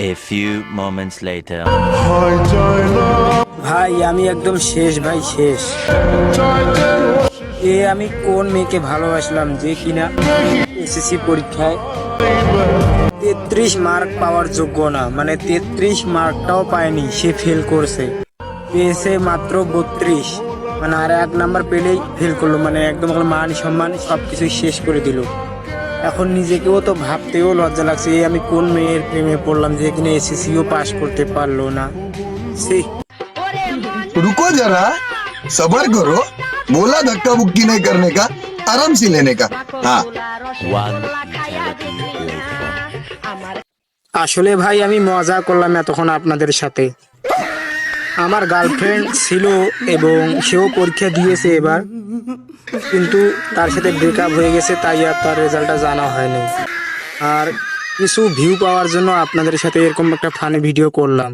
A few moments later. ভাই আমি একদম শেষ ভাই শেষ। আমি কোন মেয়েকে ভালোবাসলাম যে কিনা এসএসসি পরীক্ষায় 33 মার্ক পাওয়ার যোগ্য না, মানে 33 মার্কটাও পায়নি, সে ফেল করছে, পেয়েছে মাত্র 32, মানে আর 1 নাম্বার পেলেই ফেল করলো, মানে একদম মান সম্মান সবকিছু শেষ করে দিল। এখন নিজেকেও তো ভাবতেও লজ্জা লাগছে, আমি কোন মেয়ের প্রেমে পড়লাম যে কিনা এসএসসিও পাস করতে পারলো না। সে रुको जरा सबर करो, बोला धक्का बुक्की नहीं करने का, आराम से लेने का। हाँ One eternity later. আসলে ভাই আমি মজা করলাম এতক্ষণ আপনাদের সাথে। আমার গার্লফ্রেন্ড ছিল এবং সেও পরীক্ষা দিয়েছে এবার, কিন্তু তার সাথে ব্রেকআপ হয়ে গেছে, তাই আর তার রেজাল্টটা জানা হয়নি। আর কিছু ভিউ পাওয়ার জন্য আপনাদের সাথে এরকম একটা ফানি ভিডিও করলাম।